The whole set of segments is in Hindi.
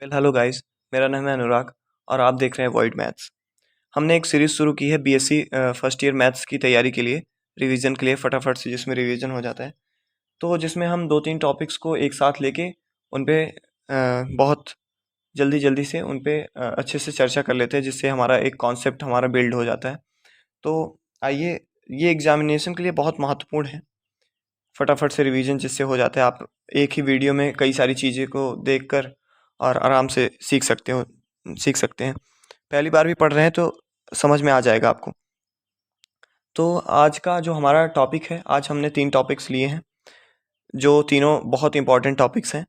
Hello guys. मेरा नाम है अनुराग और आप देख रहे हैं वॉइड मैथ्स। हमने एक सीरीज़ शुरू की है बीएससी फर्स्ट ईयर मैथ्स की तैयारी के लिए, रिवीजन के लिए, फटाफट से जिसमें रिवीजन हो जाता है। तो जिसमें हम 2-3 टॉपिक्स को एक साथ लेके उन पे बहुत जल्दी से उन पे अच्छे से चर्चा कर लेते हैं, जिससे हमारा एक कॉन्सेप्ट हमारा बिल्ड हो जाता है। तो आइए, ये एग्जामिनेशन के लिए बहुत महत्वपूर्ण है। फटाफट से रिवीजन जिससे हो जाता है, आप एक ही वीडियो में कई सारी चीज़ें को देखकर और आराम से सीख सकते हैं। पहली बार भी पढ़ रहे हैं तो समझ में आ जाएगा आपको। तो आज का जो हमारा टॉपिक है, आज हमने 3 टॉपिक्स लिए हैं, जो तीनों बहुत इंपॉर्टेंट टॉपिक्स हैं।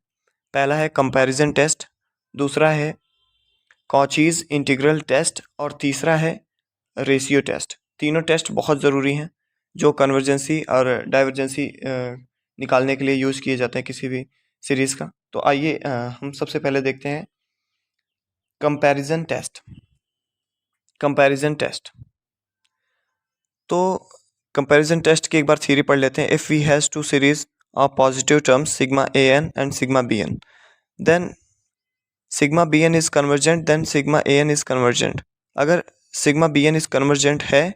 पहला है कंपैरिजन टेस्ट, दूसरा है कॉचीज़ इंटीग्रल टेस्ट और तीसरा है रेशियो टेस्ट। तीनों टेस्ट बहुत ज़रूरी हैं, जो कन्वर्जेंसी और डाइवर्जेंसी निकालने के लिए यूज़ किए जाते हैं किसी भी सीरीज़ का। तो आइए हम सबसे पहले देखते हैं कंपैरिजन टेस्ट। कंपैरिजन टेस्ट, तो कंपैरिजन टेस्ट की एक बार थ्योरी पढ़ लेते हैं। If we has two series of positive terms sigma a n and sigma b n, then sigma b n is convergent, then sigma a n is convergent. अगर sigma b n is convergent है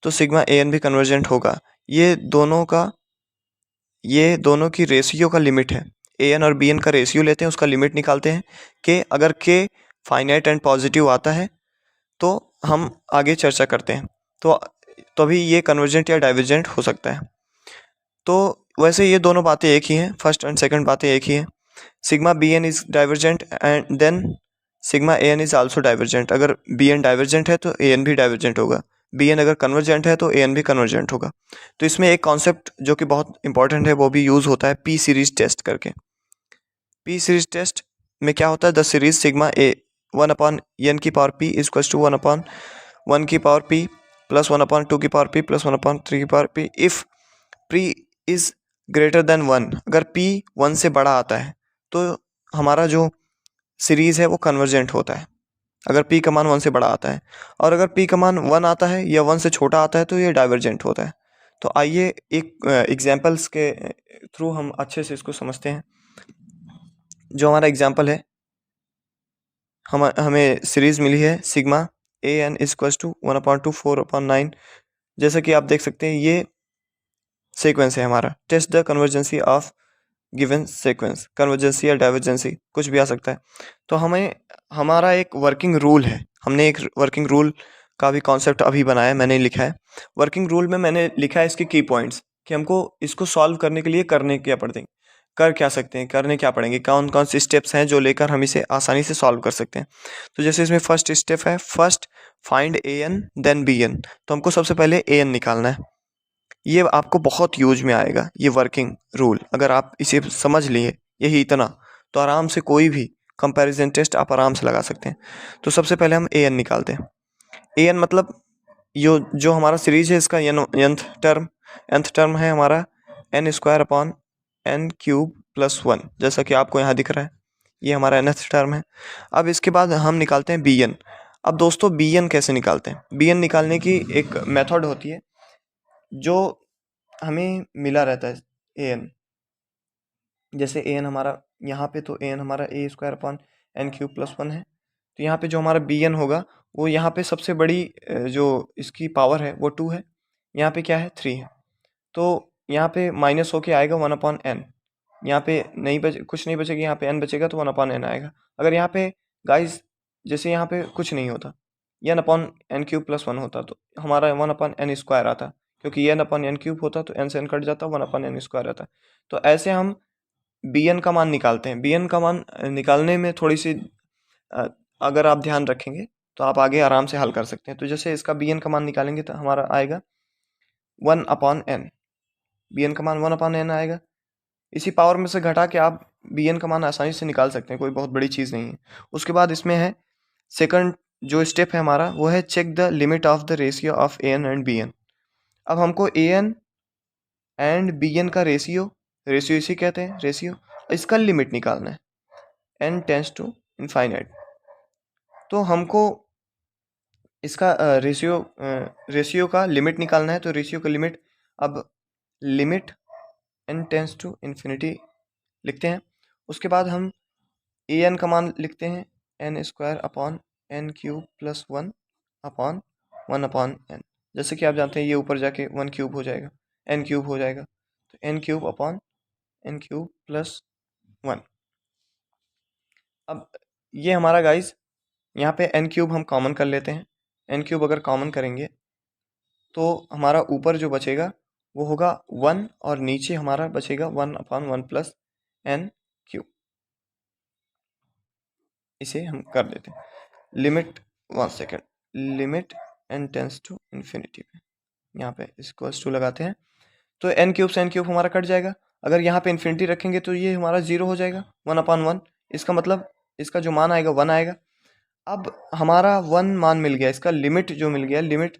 तो सिग्मा ए एन भी कन्वर्जेंट होगा। ये दोनों की रेशियो का लिमिट है। ए एन और बी एन का रेशियो लेते हैं, उसका लिमिट निकालते हैं कि अगर के फाइनाइट एंड पॉजिटिव आता है तो हम आगे चर्चा करते हैं। तो तभी ये कन्वर्जेंट या डाइवर्जेंट हो सकता है। तो वैसे ये दोनों बातें एक ही हैं, फर्स्ट एंड सेकंड बातें एक ही हैं। Sigma b n is divergent and then sigma a n is also divergent. अगर बी एन डाइवर्जेंट है तो ए एन भी डाइवर्जेंट होगा। बी एन अगर कन्वर्जेंट है तो ए एन भी कन्वर्जेंट होगा। तो इसमें एक कॉन्सेप्ट जो कि बहुत इंपॉर्टेंट है, वो भी यूज़ होता है पी सीरीज टेस्ट करके। पी सीरीज टेस्ट में क्या होता है, the series sigma a 1/n⁴p is equal to 1/1 plus 1/2 plus 1/3 if p is greater than 1। अगर p 1 से बड़ा आता है तो हमारा जो सीरीज है वो कन्वर्जेंट होता है, अगर p का मान 1 से बड़ा आता है। और अगर p का मान 1 आता है या 1 से छोटा आता है तो ये डाइवर्जेंट होता है। तो आइए एक एग्जांपल्स के थ्रू हम अच्छे से इसको समझते हैं। जो हमारा एग्जांपल है, हमें सीरीज मिली है sigma a n is equal to 1/2 4/9। जैसा कि आप देख सकते हैं, ये सीक्वेंस है हमारा। Test the convergency of given sequence, convergency या डाइवर्जेंसी कुछ भी आ सकता है। तो हमें हमारा एक वर्किंग रूल है, हमने एक वर्किंग रूल का भी कॉन्सेप्ट अभी बनाया, मैंने लिखा है। वर्किंग रूल में मैंने लिखा है इसके की पॉइंट्स, कि हमको इसको सॉल्व करने के लिए कर क्या सकते हैं, करने क्या पड़ेंगे, कौन कौन से स्टेप्स हैं जो लेकर हम इसे आसानी से सॉल्व कर सकते हैं। तो जैसे इसमें फर्स्ट स्टेप है, first find a N then B N. तो हमको सबसे पहले ए एन निकालना है। ये आपको बहुत यूज में आएगा, ये वर्किंग रूल अगर आप इसे समझ लिए यही इतना, तो आराम से कोई भी कंपैरिजन टेस्ट आप आराम से लगा सकते हैं। तो सबसे पहले हम ए एन निकालते हैं। ए एन मतलब जो हमारा सीरीज है इसका nth टर्म है हमारा n² / n³ + 1, जैसा कि आपको यहाँ दिख रहा है, ये हमारा nth टर्म है। अब इसके बाद हम निकालते हैं बी एन। अब दोस्तों बी एन कैसे निकालते हैं, बी एन निकालने की एक मेथड होती है जो हमें मिला रहता है ए एन। जैसे ए एन हमारा यहाँ पे, तो ए एन हमारा a² / n³ + 1 है। तो यहाँ पे जो हमारा बी एन होगा वो यहाँ पे सबसे बड़ी जो इसकी पावर है वो 2 है, यहाँ पे क्या है 3 है। तो यहाँ पे माइनस होके आएगा 1/n। यहाँ पे कुछ नहीं बचेगा, यहाँ पे n बचेगा तो 1/n आएगा। अगर यहाँ पे गाइस जैसे यहाँ पे कुछ नहीं होता, n/n³ + 1 होता तो हमारा 1/n² आता, क्योंकि n/n³ होता तो n से n कट जाता, 1/n² आता। तो ऐसे हम बी एन का मान निकालते हैं। बी एन का मान निकालने में थोड़ी सी अगर आप ध्यान रखेंगे तो आप आगे आराम से हल कर सकते हैं। तो जैसे इसका बी एन का मान निकालेंगे तो हमारा आएगा 1/n। बी एन का मान 1/n आएगा। इसी पावर में से घटा के आप बी एन का मान आसानी से निकाल सकते हैं, कोई बहुत बड़ी चीज़ नहीं है। उसके बाद इसमें है सेकंड जो स्टेप है हमारा, वो है check the limit of the ratio of a n and b n. अब हमको a n and b n का रेशियो इसी कहते हैं रेशियो, इसका लिमिट निकालना है n टेंस टू इनफाइनाइट। तो हमको इसका रेशियो का लिमिट निकालना है। तो रेशियो का लिमिट, अब limit n tends to infinity लिखते हैं। उसके बाद हम ए एन का मान लिखते हैं n square upon n cube plus one upon n. जैसे कि आप जानते हैं ये ऊपर जाके वन क्यूब हो जाएगा, एन क्यूब हो जाएगा, तो n cube upon n cube plus one. अब ये हमारा गाइस यहाँ पे एन क्यूब हम कॉमन कर लेते हैं। एन क्यूब अगर कॉमन करेंगे तो हमारा ऊपर जो बचेगा वो होगा वन, और नीचे हमारा बचेगा one upon one plus n cube. इसे हम कर देते हैं limit, one second, limit n tends to infinity पे यहाँ पे इक्वल्स टू लगाते हैं, तो एन क्यूब से एन क्यूब हमारा कट जाएगा। अगर यहाँ पे इन्फिनिटी रखेंगे तो ये हमारा जीरो हो जाएगा, वन अपॉन वन। इसका मतलब इसका जो मान आएगा वन आएगा। अब हमारा वन मान मिल गया, इसका लिमिट जो मिल गया, लिमिट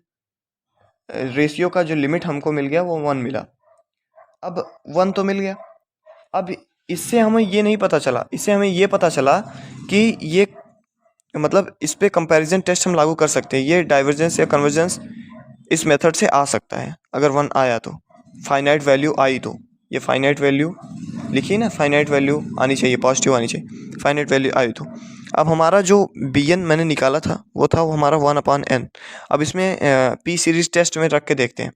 रेशियो का जो लिमिट हमको मिल गया वो वन मिला। अब वन तो मिल गया। अब इससे हमें ये नहीं पता चला, इससे हमें ये पता चला कि ये मतलब इस पे कंपैरिजन टेस्ट हम लागू कर सकते हैं। ये डाइवर्जेंस या कन्वर्जेंस इस मेथड से आ सकता है। अगर वन आया तो, फाइनाइट वैल्यू आई तो, ये फाइनाइट वैल्यू लिखिए ना, फाइनाइट वैल्यू आनी चाहिए, पॉजिटिव आनी चाहिए, फाइनाइट वैल्यू आई तो। अब हमारा जो बी एन मैंने निकाला था वो हमारा वन अपॉन एन। अब इसमें पी सीरीज टेस्ट में रख के देखते हैं,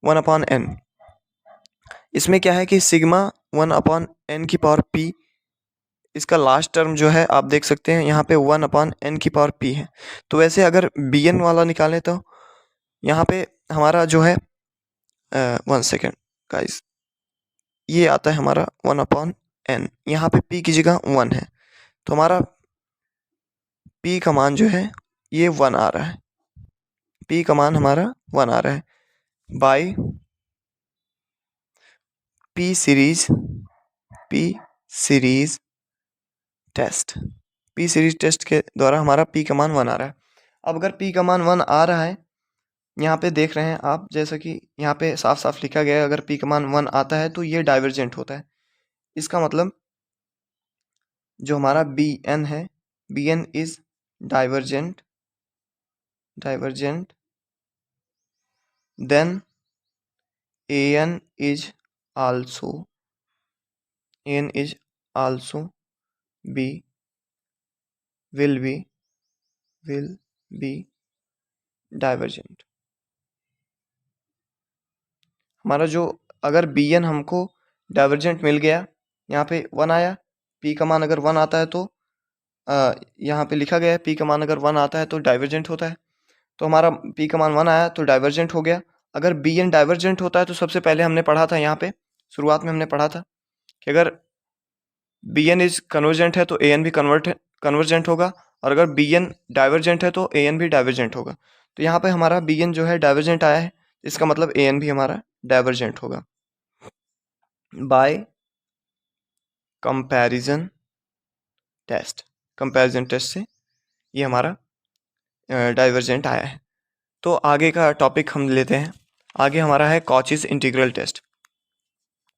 वन अपॉन एन। इसमें क्या है कि सिग्मा वन अपॉन एन की पावर पी, इसका लास्ट टर्म जो है आप देख सकते हैं यहाँ पे वन अपॉन एन की पावर पी है। तो वैसे अगर बी एन वाला निकालें तो यहाँ पे हमारा जो है वन सेकेंड गाइस, ये आता है हमारा वन अपॉन एन, यहाँ पे पी की जगह वन है, तो हमारा पी का मान जो है ये वन आ रहा है, पी का मान हमारा वन आ रहा है by p series test. P series test के द्वारा हमारा पी का मान वन आ रहा है। अब अगर पी का मान वन आ रहा है, यहाँ पे देख रहे हैं आप, जैसा कि यहाँ पे साफ साफ लिखा गया है, अगर पी का मान वन आता है तो ये डाइवर्जेंट होता है। इसका मतलब जो हमारा बी एन है, b n is divergent, then a n is also b will be divergent. हमारा जो अगर बी एन हमको डाइवर्जेंट मिल गया, यहाँ पे वन आया, पी का मान अगर वन आता है तो यहाँ पे लिखा गया है पी का मान अगर वन आता है तो डाइवर्जेंट होता है, तो हमारा पी का मान वन आया तो डाइवर्जेंट हो गया। अगर बी एन डाइवर्जेंट होता है तो सबसे पहले हमने पढ़ा था, यहाँ पे शुरुआत में हमने पढ़ा था कि अगर बी एन इज कन्वर्जेंट है तो ए एन भी कन्वर्जेंट होगा, और अगर बी एन डाइवर्जेंट है तो ए एन भी डाइवर्जेंट होगा। तो यहाँ पे हमारा बी एन जो है डाइवर्जेंट आया है, इसका मतलब ए एन भी हमारा डाइवर्जेंट होगा by comparison test. Comparison test से ये हमारा डाइवर्जेंट आया है। तो आगे का टॉपिक हम लेते हैं, आगे हमारा है कॉचीज इंटीग्रल टेस्ट।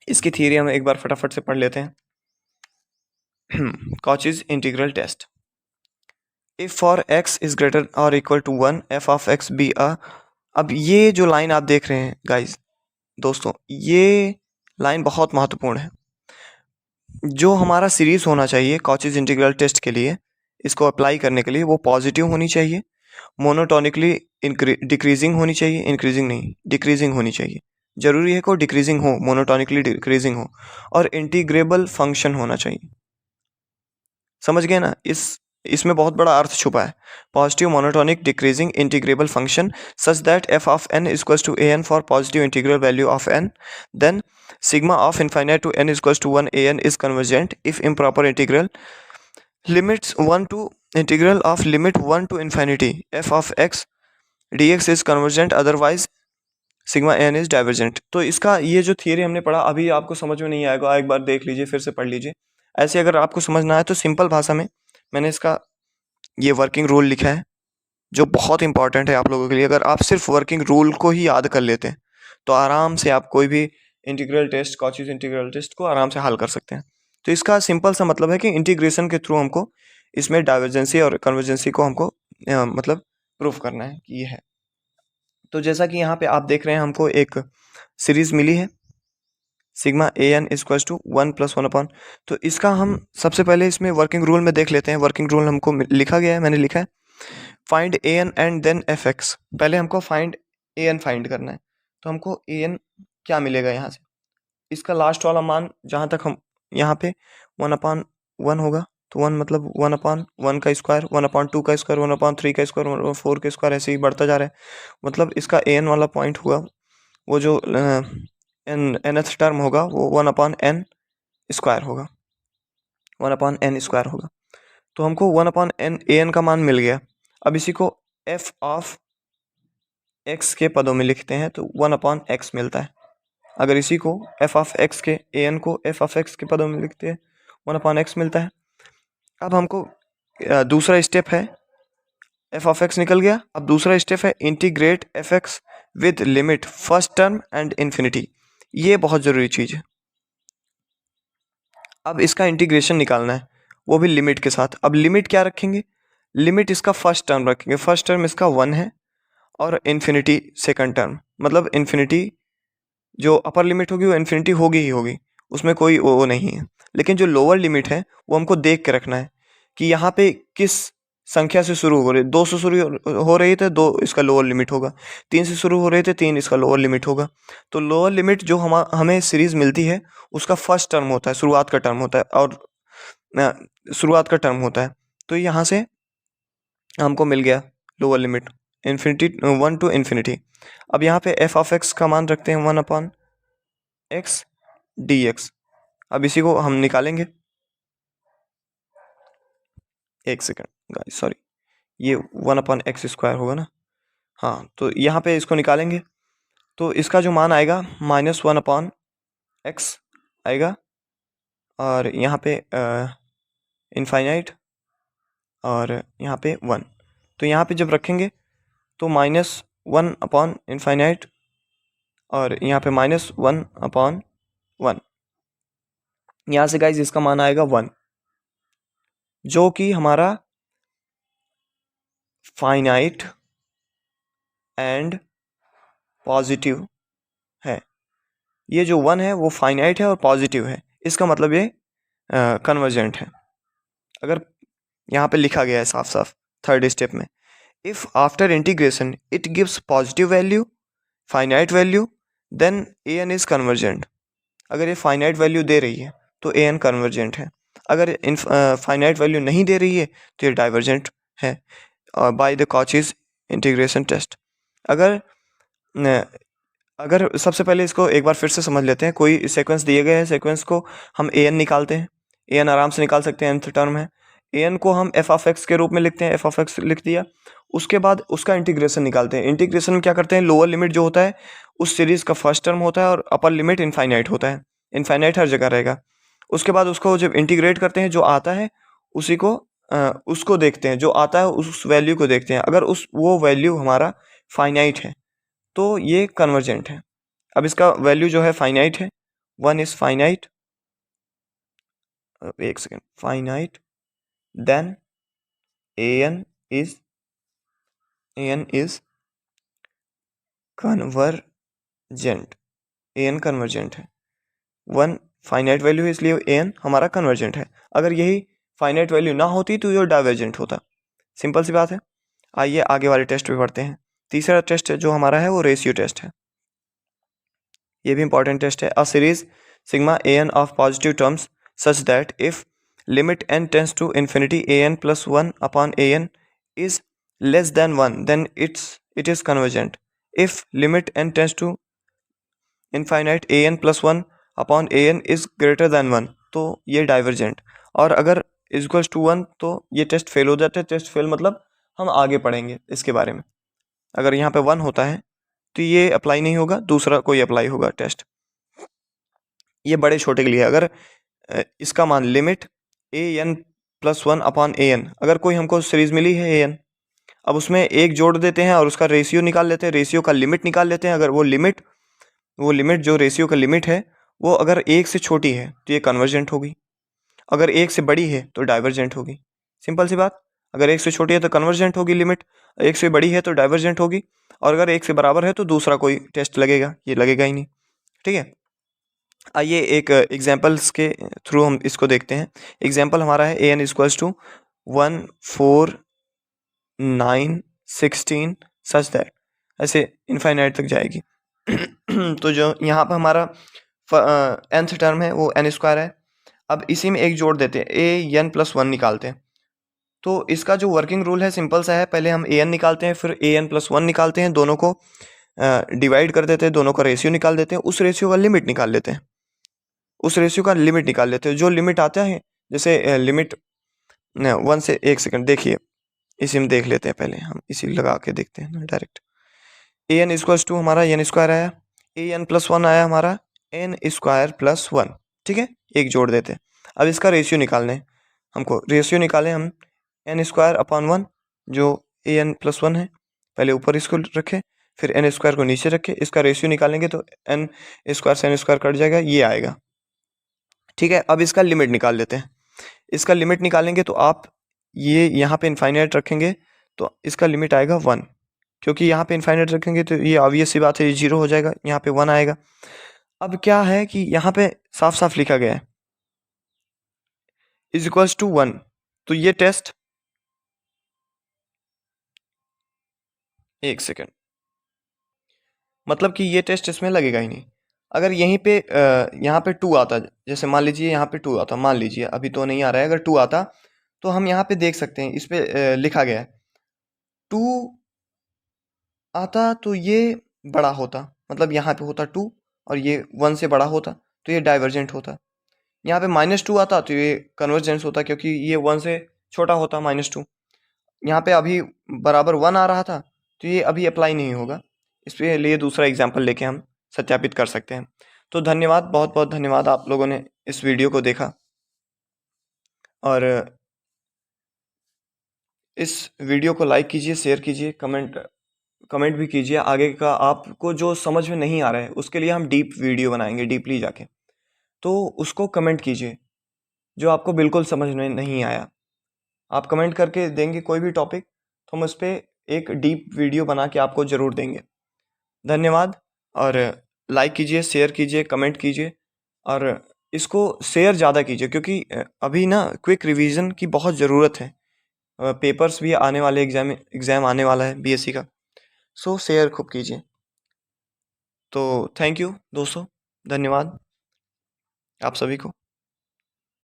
इसकी थियरी हम एक बार फटाफट से पढ़ लेते हैं। Cauchy's integral test, if for x is greater और equal to one f of x be a. अब ये जो लाइन आप देख रहे हैं गाइज, दोस्तों, ये लाइन बहुत महत्वपूर्ण है। जो हमारा सीरीज होना चाहिए कॉचीज इंटीग्रल टेस्ट के लिए, इसको अप्लाई करने के लिए, वो पॉजिटिव होनी चाहिए, मोनोटोनिकली डिक्रीजिंग होनी चाहिए, इंक्रीजिंग नहीं, डिक्रीजिंग होनी चाहिए। जरूरी है को डिक्रीजिंग हो, मोनोटोनिकली डिक्रीजिंग हो, और इंटीग्रेबल फंक्शन होना चाहिए। समझ गए ना, इसमें बहुत बड़ा अर्थ छुपा है। Positive monotonic decreasing integrable function such that f of n equals to a n for positive integral value of n, then sigma of infinite to n is equals to 1 a n is convergent if improper integral limits 1 to integral of limit 1 to infinity f of x dx is convergent, otherwise sigma n is divergent। तो इसका ये जो थियरी हमने पढ़ा, अभी आपको समझ में नहीं आएगा, एक बार देख लीजिए, फिर से पढ़ लीजिए। ऐसे अगर आपको समझना है तो सिंपल भाषा में मैंने इसका ये वर्किंग रूल लिखा है जो बहुत इंपॉर्टेंट है आप लोगों के लिए। अगर आप सिर्फ वर्किंग रूल को ही याद कर लेते हैं तो आराम से आप कोई भी integral test, Cauchy's integral test को आराम से हल कर सकते हैं। तो इसका सिंपल सा मतलब है कि इंटीग्रेशन के थ्रू हमको इसमें डाइवर्जेंसी और कन्वर्जेंसी को हमको मतलब प्रूफ करना है कि ये है। तो जैसा कि यहाँ पे आप देख रहे हैं, हमको एक सीरीज मिली है sigma a n equals to 1+1 तो इसका हम सबसे पहले इसमें वर्किंग रूल में देख लेते हैं। वर्किंग रूल हमको लिखा गया है, मैंने लिखा है find a n and then f x. पहले हमको फाइंड ए एन फाइंड करना है, तो हमको ए एन क्या मिलेगा यहाँ से, इसका लास्ट वाला मान जहाँ तक हम यहाँ पे 1/1 होगा, तो 1 मतलब 1/1 का स्क्वायर, 1/2 का स्क्वायर, 1/3 का स्क्वायर, 1/4 का स्क्वायर, ऐसे ही बढ़ता जा रहा है। मतलब इसका ए एन वाला पॉइंट हुआ, वो जो nth टर्म होगा वो 1/n स्क्वायर होगा, 1/n स्क्वायर होगा। तो हमको 1/n ए एन का मान मिल गया। अब इसी को एफ ऑफ एक्स के पदों में लिखते हैं तो 1/x मिलता है। अगर इसी को एफ ऑफ एक्स के ए एन को एफ ऑफ एक्स के पदों में लिखते हैं 1/x मिलता है। अब हमको दूसरा स्टेप है, एफ ऑफ एक्स निकल गया। अब दूसरा स्टेप है integrate F x with limit first term and infinity. ये बहुत ज़रूरी चीज़ है। अब इसका इंटीग्रेशन निकालना है, वो भी लिमिट के साथ। अब लिमिट क्या रखेंगे, लिमिट इसका फर्स्ट टर्म रखेंगे, फर्स्ट टर्म इसका 1 है और इन्फिनिटी सेकंड टर्म, मतलब इन्फिनिटी जो अपर लिमिट होगी वो इन्फिनिटी होगी ही होगी, उसमें कोई वो नहीं है। लेकिन जो लोअर लिमिट है वो हमको देख के रखना है कि यहाँ पे किस संख्या से शुरू हो रही है। 2 से शुरू हो रही है तो 2 इसका लोअर लिमिट होगा, 3 से शुरू हो रही है तो 3 इसका लोअर लिमिट होगा। तो लोअर लिमिट जो हमें सीरीज मिलती है उसका फर्स्ट टर्म होता है, शुरुआत का टर्म होता है, और शुरुआत का टर्म होता है। तो यहाँ से हमको मिल गया lower limit infinity 1 to infinity. अब यहाँ पे एफ ऑफ एक्स का मान रखते हैं 1/x dx। अब इसी को हम निकालेंगे, एक सेकंड गाइस, सॉरी, ये 1/x स्क्वायर होगा ना, हाँ। तो यहाँ पे इसको निकालेंगे तो इसका जो मान आएगा -1/x आएगा, और यहाँ पे इनफाइनाइट, और यहाँ पे 1। तो यहाँ पे जब रखेंगे तो -1/इनफाइनाइट और यहाँ पे -1/1। यहाँ से गाइज इसका मान आएगा 1, जो कि हमारा फाइनाइट एंड पॉजिटिव है। ये जो 1 है वो फाइनाइट है और पॉजिटिव है, इसका मतलब ये कन्वर्जेंट है। अगर यहाँ पे लिखा गया है साफ साफ थर्ड स्टेप में, if after integration it gives positive value, finite value, then a n is convergent. अगर ये फाइनाइट वैल्यू दे रही है तो ए एन कन्वर्जेंट है, अगर फाइनाइट वैल्यू नहीं दे रही है तो ये डाइवर्जेंट है by the Cauchy's integration test. अगर सबसे पहले इसको एक बार फिर से समझ लेते हैं। कोई सीक्वेंस दिए गए हैं, सीक्वेंस को हम ए एन निकालते हैं, ए एन आराम से निकाल सकते हैं, nth टर्म है। ए एन को हम एफ ऑफ एक्स के रूप में लिखते हैं, एफ ऑफ एक्स लिख दिया। उसके बाद उसका इंटीग्रेशन निकालते हैं। इंटीग्रेशन में क्या करते हैं, लोअर लिमिट जो होता है उस सीरीज का फर्स्ट टर्म होता है और अपर लिमिट इनफाइनाइट होता है, इनफाइनाइट हर जगह रहेगा। उसके बाद उसको जब इंटीग्रेट करते हैं, जो आता है उसी को उसको देखते हैं, जो आता है उस वैल्यू को देखते हैं। अगर वो वैल्यू हमारा फाइनाइट है तो ये कन्वर्जेंट है। अब इसका वैल्यू जो है फाइनाइट है, 1 इज फाइनाइट, एक second, finite, then a n is convergent, a n convergent है। 1 फाइनाइट वैल्यू है इसलिए ए एन हमारा कन्वर्जेंट है। अगर यही फाइनाइट वैल्यू ना होती तो ये डाइवर्जेंट होता। सिंपल सी बात है। आइए आगे वाले टेस्ट पे पढ़ते हैं। तीसरा टेस्ट जो हमारा है वो रेशियो टेस्ट है। ये भी इंपॉर्टेंट टेस्ट है। A series sigma a n of positive terms such that if limit n tends to infinity a n plus 1/an is less than 1 then it is convergent. If limit n tends to infinite an plus 1/an is greater than 1 तो ये डाइवर्जेंट। और अगर इक्वल्स टू 1 तो ये टेस्ट फेल हो जाता है। टेस्ट फेल मतलब हम आगे पढ़ेंगे इसके बारे में। अगर यहाँ पे 1 होता है तो ये अप्लाई नहीं होगा, दूसरा कोई अप्लाई होगा टेस्ट। ये बड़े छोटे के लिए। अगर इसका मान लिमिट ए एन प्लस 1/an, अगर कोई हमको सीरीज मिली है ए एन, अब उसमें एक जोड़ देते हैं और उसका रेशियो निकाल लेते हैं, रेशियो का लिमिट निकाल लेते हैं। अगर वो लिमिट जो रेशियो का लिमिट है वो अगर 1 से छोटी है तो ये कन्वर्जेंट होगी, अगर 1 से बड़ी है तो डाइवर्जेंट होगी। सिंपल सी बात। अगर 1 से छोटी है तो कन्वर्जेंट होगी लिमिट, 1 से बड़ी है तो डाइवर्जेंट होगी, और अगर 1 से बराबर है तो दूसरा कोई टेस्ट लगेगा, ये लगेगा ही नहीं। ठीक है। आइए एक एग्जाम्पल्स के थ्रू हम इसको देखते हैं। एग्जाम्पल हमारा है a n equals to 1 4 9 16 such that, ऐसे इनफाइनाइट तक जाएगी। तो जो यहाँ पर हमारा nth टर्म है वो n स्क्वायर है। अब इसी में एक जोड़ देते हैं, ए एन प्लस वन निकालते हैं। तो इसका जो वर्किंग रूल है सिंपल सा है, पहले हम ए एन निकालते हैं, फिर ए एन प्लस वन निकालते हैं, दोनों को डिवाइड कर देते हैं, दोनों का रेशियो निकाल देते हैं, उस रेशियो का लिमिट निकाल लेते हैं, उस रेशियो का लिमिट निकाल लेते हैं। जो लिमिट आता है, जैसे लिमिट 1 से 1 सेकंड देखिए, इसी में देख लेते हैं, पहले हम इसी लगा के देखते हैं ना direct. A n equals to हमारा एन स्क्वायर आया, ए एन प्लस वन आया हमारा एन स्क्वायर प्लस वन, ठीक है, एक जोड़ देते हैं। अब इसका रेशियो निकालना है हमको, रेशियो निकालें हम एन स्क्वायर अपॉन वन, जो ए एन प्लस वन है, पहले ऊपर इसको रखें, फिर एन स्क्वायर को नीचे रखें, इसका रेशियो निकालेंगे तो एन स्क्वायर से एन स्क्वायर कट जाएगा, ये आएगा, ठीक है। अब इसका लिमिट निकाल लेते हैं। इसका लिमिट निकालेंगे तो आप ये यहाँ पे इनफाइनाइट रखेंगे तो इसका लिमिट आएगा वन, क्योंकि यहाँ पे इनफाइनाइट रखेंगे तो ये ऑब्वियस सी बात है, ये जीरो हो जाएगा, यहाँ पे वन आएगा। अब क्या है कि यहाँ पे साफ साफ लिखा गया है इज इक्वल्स टू वन, तो ये टेस्ट, एक सेकेंड, मतलब कि ये टेस्ट इसमें लगेगा ही नहीं। अगर यहीं पे यहाँ पे टू आता, जैसे मान लीजिए यहाँ पे टू आता, मान लीजिए अभी तो नहीं आ रहा है, अगर टू आता तो हम यहाँ पे देख सकते हैं, इस पे लिखा गया है टू आता तो ये बड़ा होता, मतलब यहाँ पे होता टू और ये वन से बड़ा होता तो ये डाइवर्जेंट होता। यहाँ पे माइनस टू आता तो ये कन्वर्जेंस होता, क्योंकि ये वन से छोटा होता माइनस टू। यहाँ पे अभी बराबर वन आ रहा था तो ये अभी अप्लाई नहीं होगा, इसके लिए दूसरा एग्जाम्पल लेके हम सत्यापित कर सकते हैं। तो धन्यवाद, बहुत बहुत धन्यवाद, आप लोगों ने इस वीडियो को देखा और इस वीडियो को लाइक कीजिए, शेयर कीजिए, कमेंट भी कीजिए। आगे का आपको जो समझ में नहीं आ रहा है उसके लिए हम डीप वीडियो बनाएंगे, डीपली जाके, तो उसको कमेंट कीजिए। जो आपको बिल्कुल समझ में नहीं आया, आप कमेंट करके देंगे कोई भी टॉपिक, तो हम उस पर एक डीप वीडियो बना के आपको ज़रूर देंगे। धन्यवाद, और लाइक कीजिए, शेयर कीजिए, कमेंट कीजिए, और इसको शेयर ज़्यादा कीजिए, क्योंकि अभी ना क्विक रिवीजन की बहुत ज़रूरत है। पेपर्स भी आने वाले, एग्ज़ाम आने वाला है बीएससी का, सो शेयर खूब कीजिए। तो थैंक यू दोस्तों, धन्यवाद आप सभी को।